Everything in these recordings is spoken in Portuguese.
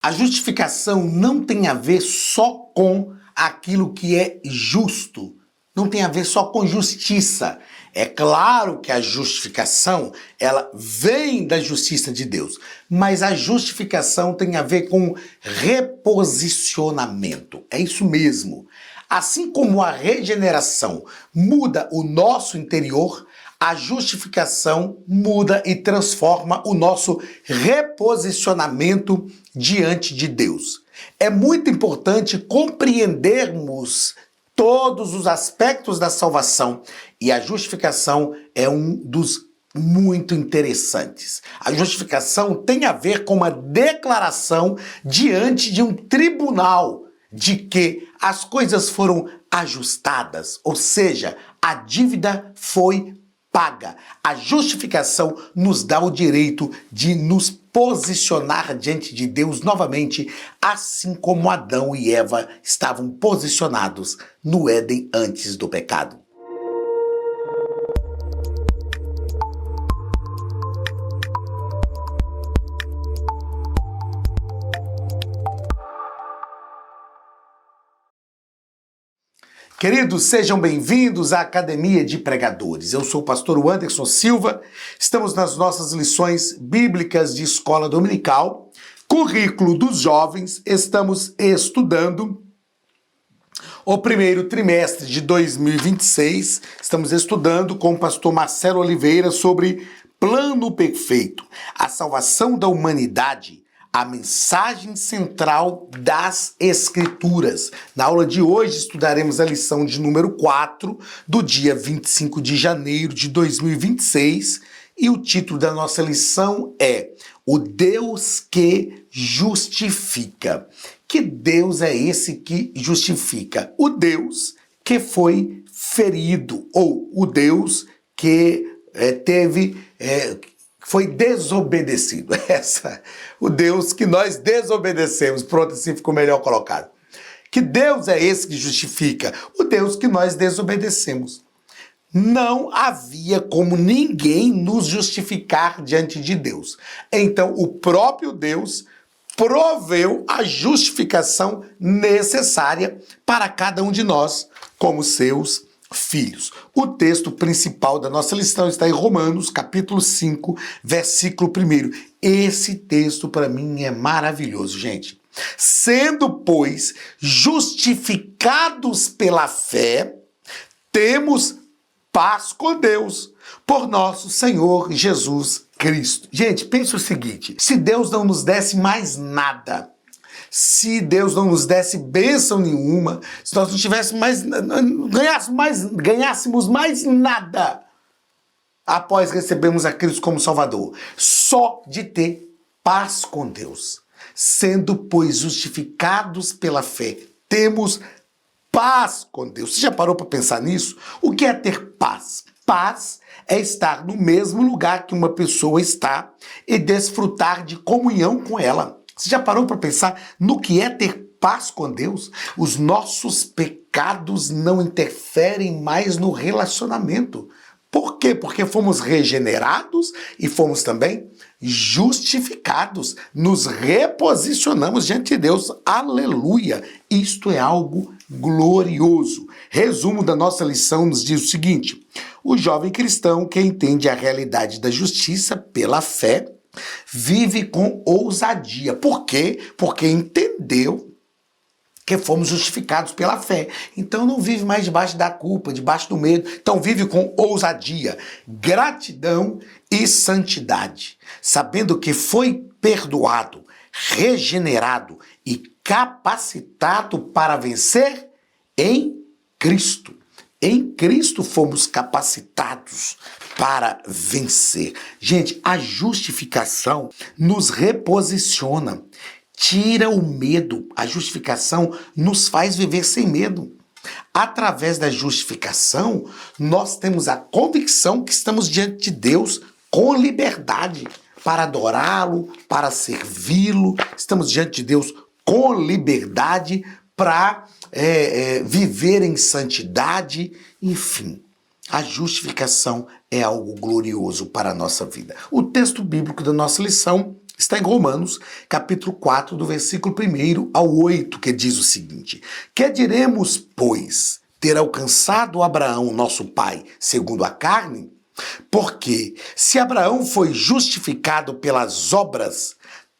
A justificação não tem a ver só com aquilo que é justo, não tem a ver só com justiça. É claro que a justificação, ela vem da justiça de Deus, mas a justificação tem a ver com reposicionamento. É isso mesmo. Assim como a regeneração muda o nosso interior, a justificação muda e transforma o nosso reposicionamento diante de Deus. É muito importante compreendermos todos os aspectos da salvação e a justificação é um dos muito interessantes. A justificação tem a ver com uma declaração diante de um tribunal de que as coisas foram ajustadas, ou seja, a dívida foi paga. A justificação nos dá o direito de nos posicionar diante de Deus novamente, assim como Adão e Eva estavam posicionados no Éden antes do pecado. Queridos, sejam bem-vindos à Academia de Pregadores. Eu sou o pastor Anderson Silva, estamos nas nossas lições bíblicas de escola dominical, currículo dos jovens, estamos estudando o primeiro trimestre de 2026, estamos estudando com o pastor Marcelo Oliveira sobre plano perfeito, a salvação da humanidade, a mensagem central das Escrituras. Na aula de hoje estudaremos a lição de número 4, do dia 25 de janeiro de 2026, e o título da nossa lição é O Deus que Justifica. Que Deus é esse que justifica? O Deus que foi ferido, ou o Deus que foi desobedecido. O Deus que nós desobedecemos. Pronto, assim ficou melhor colocado. Que Deus é esse que justifica? O Deus que nós desobedecemos. Não havia como ninguém nos justificar diante de Deus. Então, o próprio Deus proveu a justificação necessária para cada um de nós, como seus filhos. O texto principal da nossa lição está em Romanos, capítulo 5, versículo 1. Esse texto para mim é maravilhoso, gente. Sendo, pois, justificados pela fé, temos paz com Deus, por nosso Senhor Jesus Cristo. Gente, pensa o seguinte, se Deus não nos desse mais nada, se Deus não nos desse bênção nenhuma, se nós não tivéssemos ganhássemos mais nada após recebermos a Cristo como Salvador, só de ter paz com Deus. Sendo, pois, justificados pela fé, temos paz com Deus. Você já parou para pensar nisso? O que é ter paz? Paz é estar no mesmo lugar que uma pessoa está e desfrutar de comunhão com ela. Você já parou para pensar no que é ter paz com Deus? Os nossos pecados não interferem mais no relacionamento. Por quê? Porque fomos regenerados e fomos também justificados. Nos reposicionamos diante de Deus. Aleluia! Isto é algo glorioso. Resumo da nossa lição nos diz o seguinte: o jovem cristão que entende a realidade da justiça pela fé vive com ousadia. Por quê? Porque entendeu que fomos justificados pela fé. Então não vive mais debaixo da culpa, debaixo do medo. Então vive com ousadia, gratidão e santidade, sabendo que foi perdoado, regenerado e capacitado para vencer em Cristo. Em Cristo fomos capacitados para vencer. Gente, a justificação nos reposiciona, tira o medo. A justificação nos faz viver sem medo. Através da justificação, nós temos a convicção que estamos diante de Deus com liberdade para adorá-lo, para servi-lo. Estamos diante de Deus com liberdade para viver em santidade, enfim. A justificação é algo glorioso para a nossa vida. O texto bíblico da nossa lição Está em Romanos, capítulo 4, do versículo 1 ao 8, que diz o seguinte: Que diremos, pois, ter alcançado Abraão, nosso pai, segundo a carne? Porque se Abraão foi justificado pelas obras,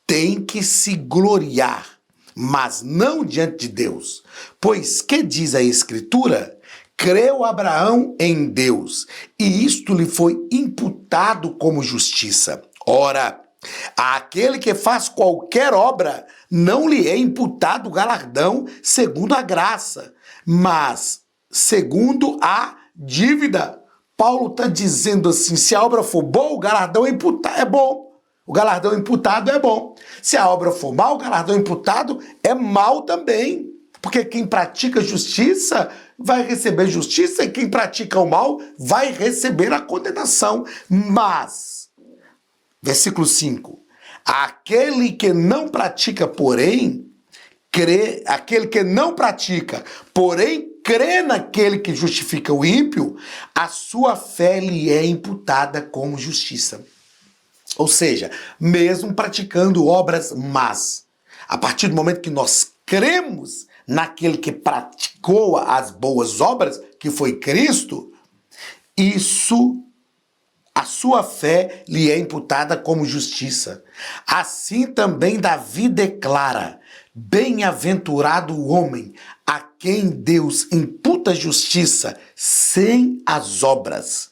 tem que se gloriar, mas não diante de Deus. Pois que diz a Escritura? Creu Abraão em Deus, e isto lhe foi imputado como justiça. Ora, àquele que faz qualquer obra, não lhe é imputado galardão segundo a graça, mas segundo a dívida. Paulo está dizendo assim, se a obra for boa, o galardão é bom. O galardão imputado é bom. Se a obra for mal, o galardão imputado é mal também. Porque quem pratica justiça vai receber justiça e quem pratica o mal vai receber a condenação. Mas, versículo 5, aquele que não pratica, porém, crê naquele que justifica o ímpio, a sua fé lhe é imputada como justiça. Ou seja, mesmo praticando obras más, a partir do momento que nós cremos naquele que praticou as boas obras, que foi Cristo, a sua fé lhe é imputada como justiça. Assim também Davi declara: bem-aventurado o homem a quem Deus imputa justiça sem as obras.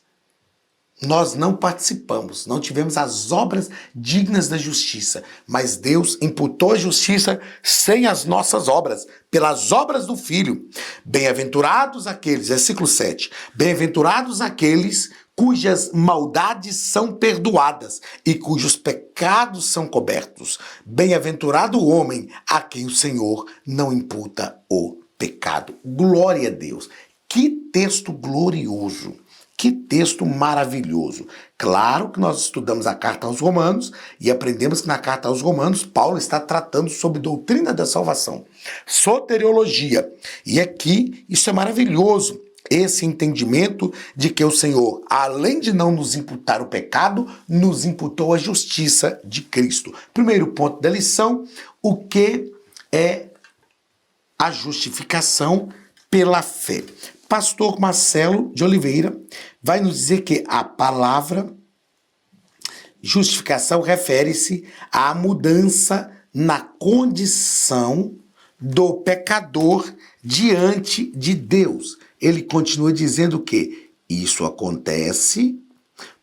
Nós não participamos, não tivemos as obras dignas da justiça, mas Deus imputou a justiça sem as nossas obras, pelas obras do Filho. Bem-aventurados aqueles, versículo 7, bem-aventurados aqueles cujas maldades são perdoadas e cujos pecados são cobertos. Bem-aventurado o homem a quem o Senhor não imputa o pecado. Glória a Deus! Que texto glorioso! Que texto maravilhoso. Claro que nós estudamos a carta aos Romanos e aprendemos que na carta aos Romanos Paulo está tratando sobre doutrina da salvação, soteriologia. E aqui isso é maravilhoso, esse entendimento de que o Senhor, além de não nos imputar o pecado, nos imputou a justiça de Cristo. Primeiro ponto da lição, o que é a justificação pela fé. Pastor Marcelo de Oliveira vai nos dizer que a palavra justificação refere-se à mudança na condição do pecador diante de Deus. Ele continua dizendo que isso acontece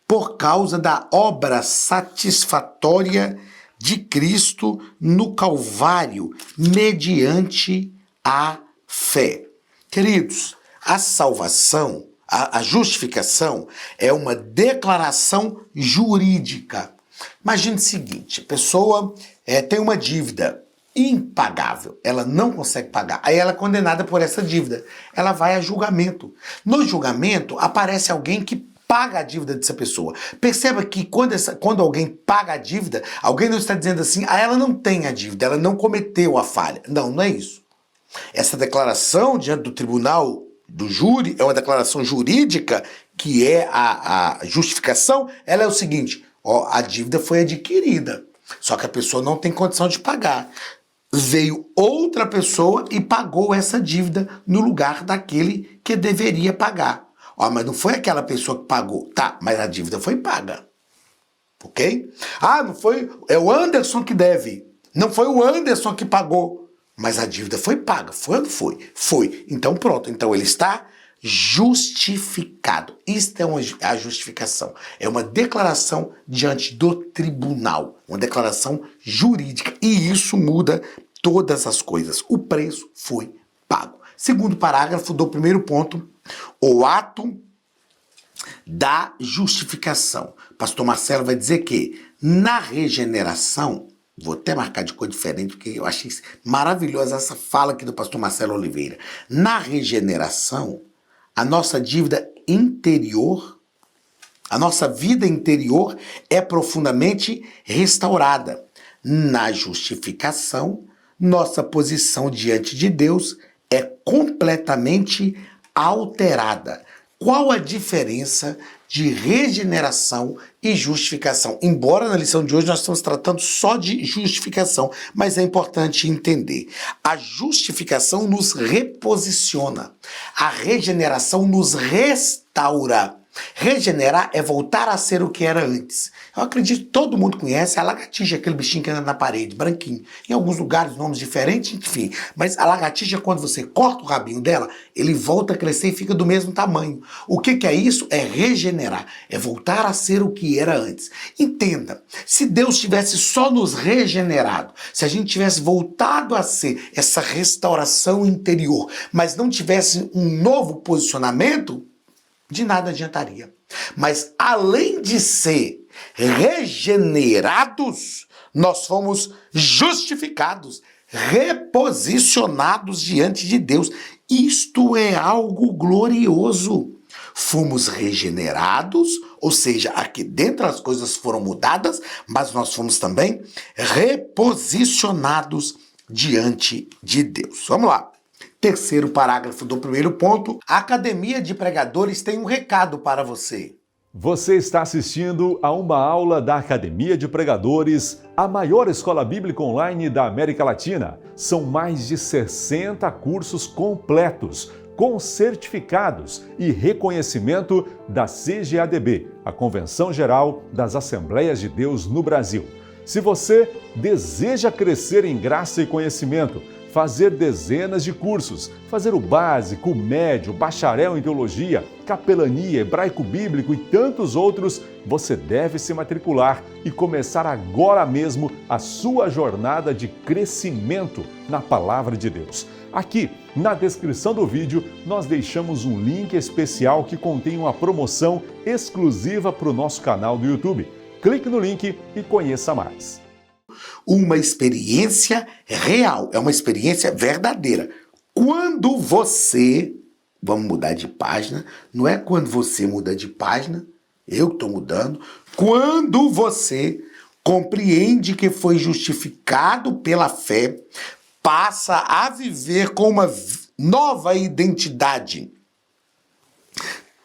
por causa da obra satisfatória de Cristo no Calvário, mediante a fé. Queridos, a salvação, a justificação é uma declaração jurídica. Imagine o seguinte, a pessoa tem uma dívida impagável, ela não consegue pagar, aí ela é condenada por essa dívida, ela vai a julgamento. No julgamento aparece alguém que paga a dívida dessa pessoa. Perceba que quando alguém paga a dívida, alguém não está dizendo assim, ela não tem a dívida, ela não cometeu a falha. Não, não é isso. Essa declaração diante do tribunal do júri é uma declaração jurídica, que é a justificação. Ela é o seguinte, a dívida foi adquirida, só que a pessoa não tem condição de pagar. Veio outra pessoa e pagou essa dívida no lugar daquele que deveria pagar. Mas não foi aquela pessoa que pagou. Tá, mas a dívida foi paga. Ok? Não foi, é o Anderson que deve. Não foi o Anderson que pagou. Mas a dívida foi paga. Foi ou não foi? Foi. Então pronto. Então ele está justificado. Isto é a justificação. É uma declaração diante do tribunal. Uma declaração jurídica. E isso muda todas as coisas. O preço foi pago. Segundo parágrafo do primeiro ponto, o ato da justificação. Pastor Marcelo vai dizer que na regeneração, vou até marcar de cor diferente, porque eu achei maravilhosa essa fala aqui do pastor Marcelo Oliveira. Na regeneração, a nossa dívida interior, a nossa vida interior é profundamente restaurada. Na justificação, nossa posição diante de Deus é completamente alterada. Qual a diferença de regeneração e justificação. Embora na lição de hoje nós estamos tratando só de justificação, mas é importante entender. A justificação nos reposiciona. A regeneração nos restaura. Regenerar é voltar a ser o que era antes. Eu acredito que todo mundo conhece a lagartixa, aquele bichinho que anda na parede, branquinho. Em alguns lugares, nomes diferentes, enfim. Mas a lagartixa, quando você corta o rabinho dela, ele volta a crescer e fica do mesmo tamanho. O que é isso? É regenerar. É voltar a ser o que era antes. Entenda, se Deus tivesse só nos regenerado, se a gente tivesse voltado a ser essa restauração interior, mas não tivesse um novo posicionamento, de nada adiantaria. Mas além de ser regenerados, nós fomos justificados, reposicionados diante de Deus. Isto é algo glorioso. Fomos regenerados, ou seja, aqui dentro as coisas foram mudadas, mas nós fomos também reposicionados diante de Deus. Vamos lá. Terceiro parágrafo do primeiro ponto, a Academia de Pregadores tem um recado para você. Você está assistindo a uma aula da Academia de Pregadores, a maior escola bíblica online da América Latina. São mais de 60 cursos completos, com certificados e reconhecimento da CGADB, a Convenção Geral das Assembleias de Deus no Brasil. Se você deseja crescer em graça e conhecimento, fazer dezenas de cursos, fazer o básico, o médio, bacharel em teologia, capelania, hebraico bíblico e tantos outros, você deve se matricular e começar agora mesmo a sua jornada de crescimento na Palavra de Deus. Aqui, na descrição do vídeo, nós deixamos um link especial que contém uma promoção exclusiva para o nosso canal do YouTube. Clique no link e conheça mais. Uma experiência real, é uma experiência verdadeira. Quando você, vamos mudar de página, não é quando você muda de página, eu que estou mudando, quando você compreende que foi justificado pela fé, passa a viver com uma nova identidade,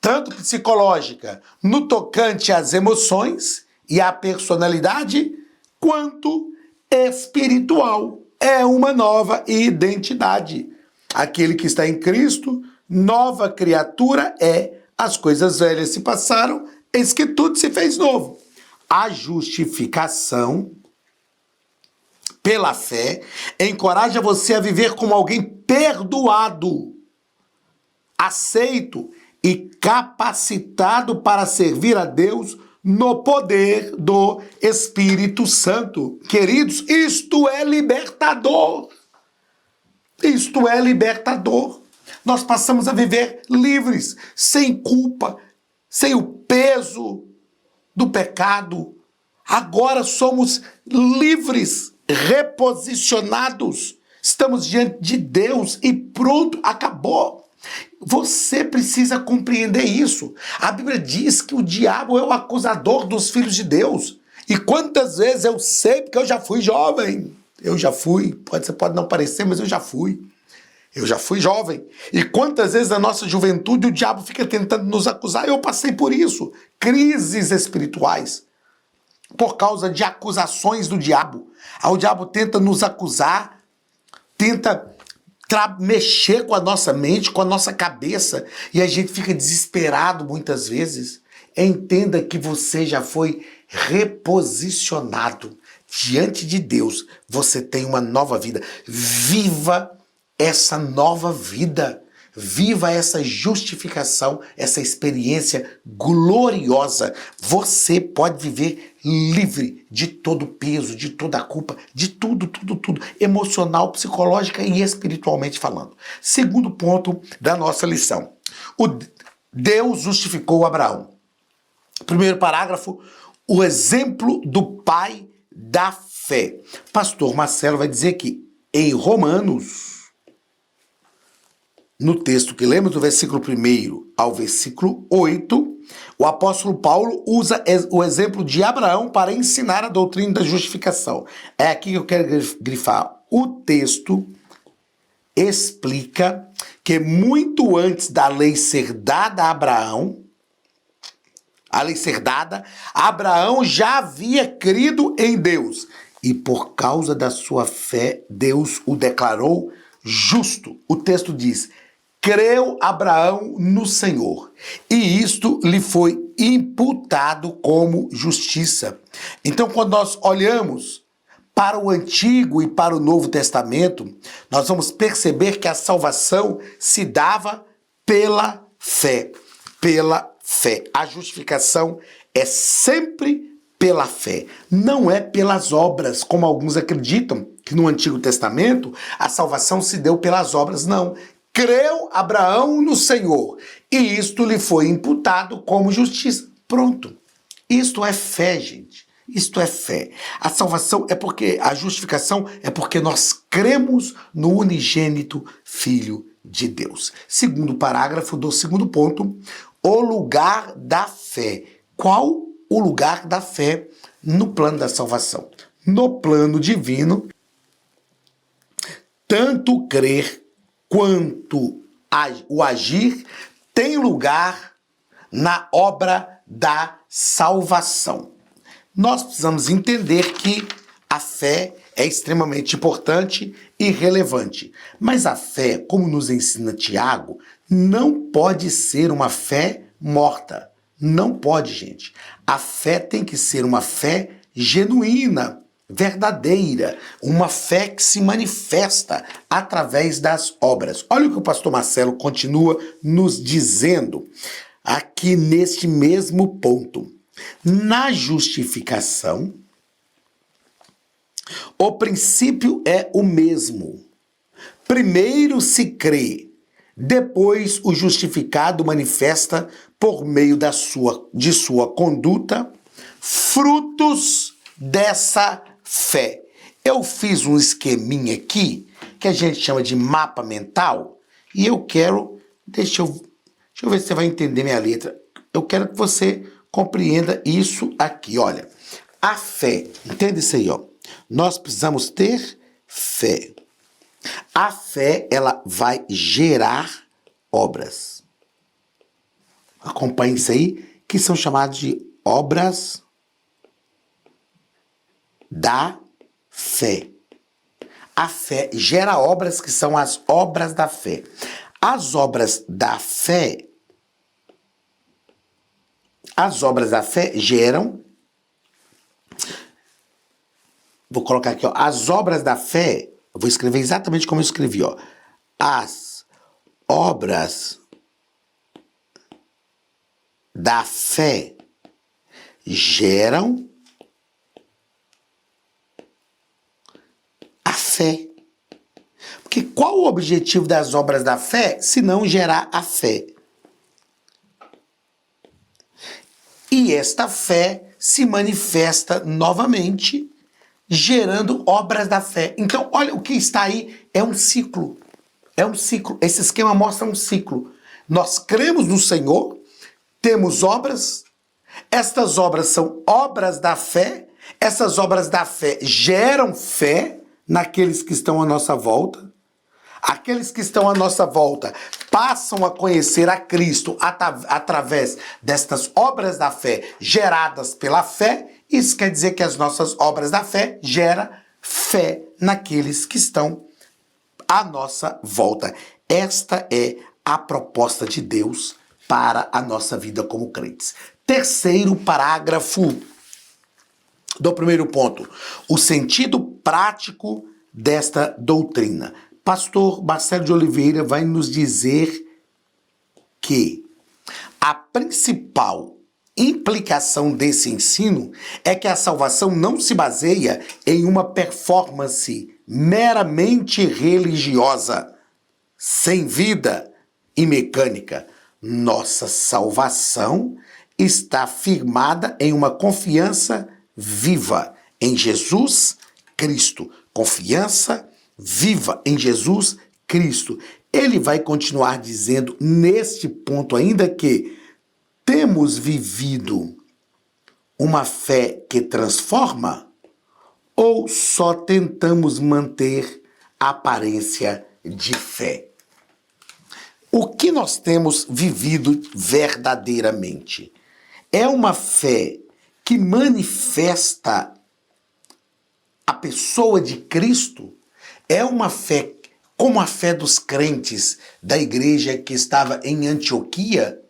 tanto psicológica, no tocante às emoções e à personalidade, quanto espiritual. É uma nova identidade. Aquele que está em Cristo, nova criatura é. As coisas velhas se passaram, eis que tudo se fez novo. A justificação pela fé encoraja você a viver como alguém perdoado, aceito e capacitado para servir a Deus no poder do Espírito Santo. Queridos, isto é libertador. Isto é libertador. Nós passamos a viver livres, sem culpa, sem o peso do pecado. Agora somos livres, reposicionados. Estamos diante de Deus e pronto, acabou. Você precisa compreender isso. A Bíblia diz que o diabo é o acusador dos filhos de Deus. E quantas vezes eu sei, porque eu já fui jovem. Eu já fui. Você pode não parecer, mas eu já fui. Eu já fui jovem. E quantas vezes na nossa juventude o diabo fica tentando nos acusar. Eu passei por isso. Crises espirituais. Por causa de acusações do diabo. O diabo tenta nos acusar, tenta mexer com a nossa mente, com a nossa cabeça, e a gente fica desesperado muitas vezes. Entenda que você já foi reposicionado diante de Deus. Você tem uma nova vida. Viva essa nova vida. Viva essa justificação, essa experiência gloriosa. Você pode viver livre de todo peso, de toda a culpa, de tudo, emocional, psicológica e espiritualmente falando. Segundo ponto da nossa lição. Deus justificou Abraão. Primeiro parágrafo, o exemplo do pai da fé. Pastor Marcelo vai dizer que em Romanos, no texto que lemos, do versículo 1 ao versículo 8, o apóstolo Paulo usa o exemplo de Abraão para ensinar a doutrina da justificação. É aqui que eu quero grifar. O texto explica que muito antes da lei ser dada a Abraão, a lei ser dada, Abraão já havia crido em Deus. E por causa da sua fé, Deus o declarou justo. O texto diz: creu Abraão no Senhor, e isto lhe foi imputado como justiça. Então, quando nós olhamos para o Antigo e para o Novo Testamento, nós vamos perceber que a salvação se dava pela fé. Pela fé. A justificação é sempre pela fé. Não é pelas obras, como alguns acreditam que no Antigo Testamento a salvação se deu pelas obras. Não. Creu Abraão no Senhor, e isto lhe foi imputado como justiça. Pronto. Isto é fé, gente. Isto é fé. A salvação é porque, a justificação é porque nós cremos no unigênito Filho de Deus. Segundo parágrafo do segundo ponto, o lugar da fé. Qual o lugar da fé no plano da salvação? No plano divino, tanto crer quanto o agir tem lugar na obra da salvação. Nós precisamos entender que a fé é extremamente importante e relevante. Mas a fé, como nos ensina Tiago, não pode ser uma fé morta. Não pode, gente. A fé tem que ser uma fé genuína, verdadeira, uma fé que se manifesta através das obras. Olha o que o pastor Marcelo continua nos dizendo aqui neste mesmo ponto. Na justificação, o princípio é o mesmo. Primeiro se crê, depois o justificado manifesta por meio de sua conduta frutos dessa fé. Eu fiz um esqueminha aqui que a gente chama de mapa mental e eu quero, deixa eu ver se você vai entender minha letra. Eu quero que você compreenda isso aqui, olha. A fé, entende isso aí, ó. Nós precisamos ter fé. A fé, ela vai gerar obras. Acompanhe isso aí, que são chamadas de obras da fé. A fé gera obras que são as obras da fé. As obras da fé geram, vou colocar aqui, ó, as obras da fé, eu vou escrever exatamente como eu escrevi, ó. As obras da fé geram a fé. Porque qual o objetivo das obras da fé, se não gerar a fé? E esta fé se manifesta novamente, gerando obras da fé. Então, olha, o que está aí é um ciclo. É um ciclo. Esse esquema mostra um ciclo. Nós cremos no Senhor, temos obras, estas obras são obras da fé, essas obras da fé geram fé naqueles que estão à nossa volta. Aqueles que estão à nossa volta passam a conhecer a Cristo através destas obras da fé geradas pela fé. Isso quer dizer que as nossas obras da fé geram fé naqueles que estão à nossa volta. Esta é a proposta de Deus para a nossa vida como crentes. Terceiro parágrafo do primeiro ponto. O sentido prático desta doutrina. Pastor Marcelo de Oliveira vai nos dizer que a principal implicação desse ensino é que a salvação não se baseia em uma performance meramente religiosa, sem vida e mecânica. Nossa salvação está firmada em uma confiança viva em Jesus Cristo. Confiança viva em Jesus Cristo. Ele vai continuar dizendo neste ponto ainda que temos vivido uma fé que transforma ou só tentamos manter a aparência de fé? O que nós temos vivido verdadeiramente? é uma fé que manifesta a pessoa de Cristo, é uma fé como a fé dos crentes da igreja que estava em Antioquia,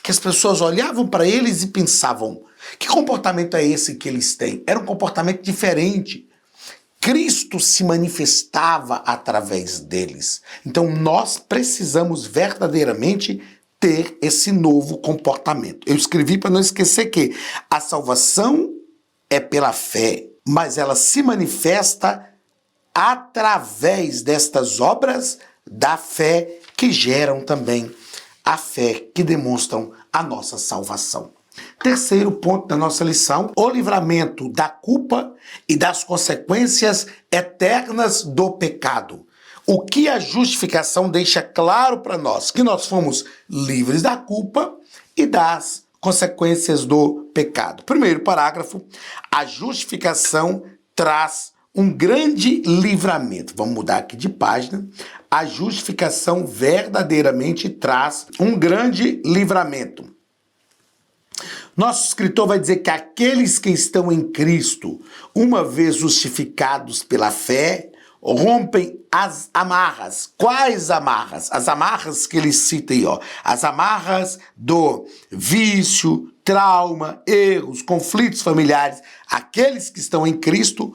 que as pessoas olhavam para eles e pensavam, que comportamento é esse que eles têm? Era um comportamento diferente. Cristo se manifestava através deles. Então nós precisamos verdadeiramente ter esse novo comportamento. Eu escrevi para não esquecer que a salvação é pela fé, mas ela se manifesta através destas obras da fé que geram também a fé que demonstram a nossa salvação. Terceiro ponto da nossa lição, o livramento da culpa e das consequências eternas do pecado. O que a justificação deixa claro para nós? Que nós fomos livres da culpa e das consequências do pecado. Primeiro parágrafo, a justificação traz um grande livramento. Vamos mudar aqui de página. A justificação verdadeiramente traz um grande livramento. Nosso escritor vai dizer que aqueles que estão em Cristo, uma vez justificados pela fé, rompem as amarras. Quais amarras? As amarras que ele cita aí, ó. As amarras do vício, trauma, erros, conflitos familiares. Aqueles que estão em Cristo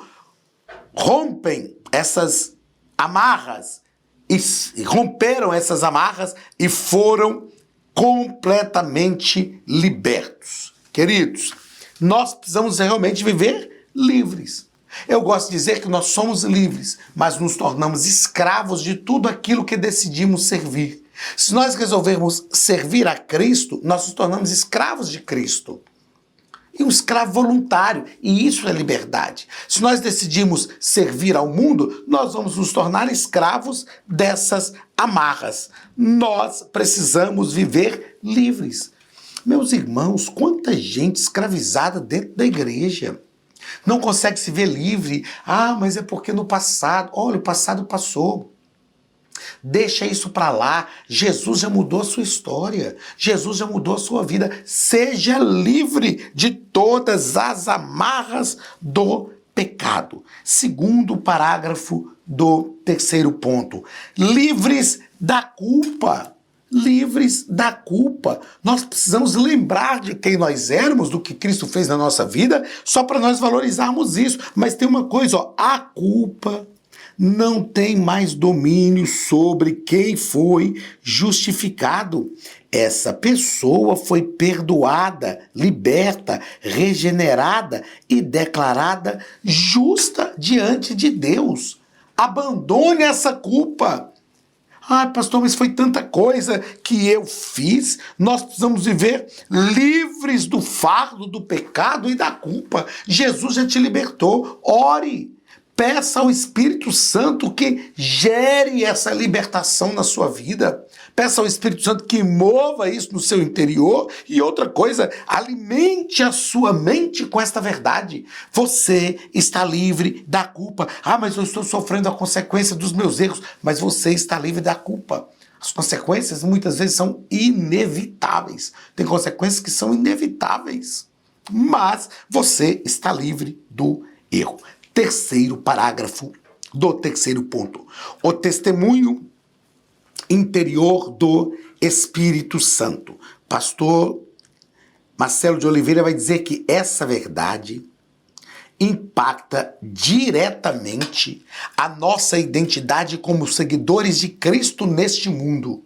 rompem essas amarras e romperam essas amarras e foram completamente libertos. Queridos, nós precisamos realmente viver livres. Eu gosto de dizer que nós somos livres, mas nos tornamos escravos de tudo aquilo que decidimos servir. Se nós resolvermos servir a Cristo, nós nos tornamos escravos de Cristo. E um escravo voluntário, e isso é liberdade. Se nós decidimos servir ao mundo, nós vamos nos tornar escravos dessas amarras. Nós precisamos viver livres. Meus irmãos, quanta gente escravizada dentro da igreja. Não consegue se ver livre. Ah, mas é porque no passado... Olha, o passado passou. Deixa isso para lá. Jesus já mudou a sua história. Jesus já mudou a sua vida. Seja livre de todas as amarras do pecado. Segundo parágrafo do terceiro ponto. Livres da culpa. Livres da culpa. Nós precisamos lembrar de quem nós éramos, do que Cristo fez na nossa vida, só para nós valorizarmos isso. Mas tem uma coisa, ó, a culpa não tem mais domínio sobre quem foi justificado. Essa pessoa foi perdoada, liberta, regenerada e declarada justa diante de Deus. Abandone essa culpa. Ah, pastor, mas foi tanta coisa que eu fiz. Nós precisamos viver livres do fardo, do pecado e da culpa. Jesus já te libertou. Ore. Peça ao Espírito Santo que gere essa libertação na sua vida. Peça ao Espírito Santo que mova isso no seu interior. E outra coisa, alimente a sua mente com esta verdade. Você está livre da culpa. Ah, mas eu estou sofrendo a consequência dos meus erros. Mas você está livre da culpa. As consequências muitas vezes são inevitáveis. Tem consequências que são inevitáveis. Mas você está livre do erro. Terceiro parágrafo do terceiro ponto. O testemunho interior do Espírito Santo. Pastor Marcelo de Oliveira vai dizer que essa verdade impacta diretamente a nossa identidade como seguidores de Cristo neste mundo,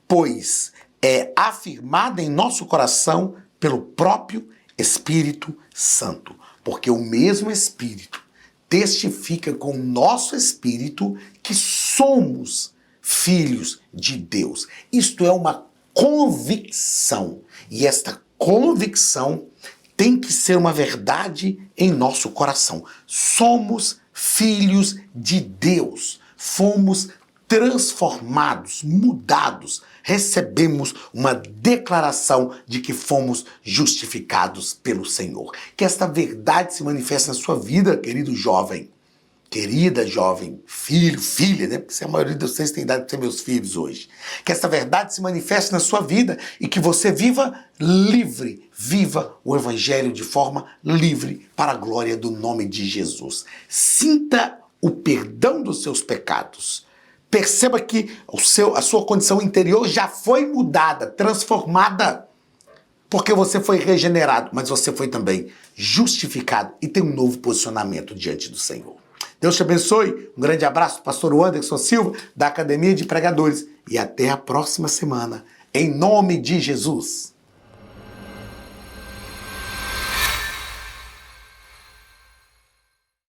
pois é afirmada em nosso coração pelo próprio Espírito Santo. Porque o mesmo Espírito testifica com o nosso espírito que somos filhos de Deus. Isto é uma convicção. E esta convicção tem que ser uma verdade em nosso coração. Somos filhos de Deus. Fomos transformados, mudados. Recebemos uma declaração de que fomos justificados pelo Senhor. Que esta verdade se manifeste na sua vida, querido jovem. querida jovem, filho, filha, né? Porque a maioria de vocês tem idade para ser meus filhos hoje. Que essa verdade se manifeste na sua vida e que você viva livre, viva o evangelho de forma livre para a glória do nome de Jesus. Sinta o perdão dos seus pecados. Perceba que a sua condição interior já foi mudada, transformada, porque você foi regenerado, mas você foi também justificado e tem um novo posicionamento diante do Senhor. Deus te abençoe. Um grande abraço, pastor Anderson Silva, da Academia de Pregadores. E até a próxima semana. Em nome de Jesus.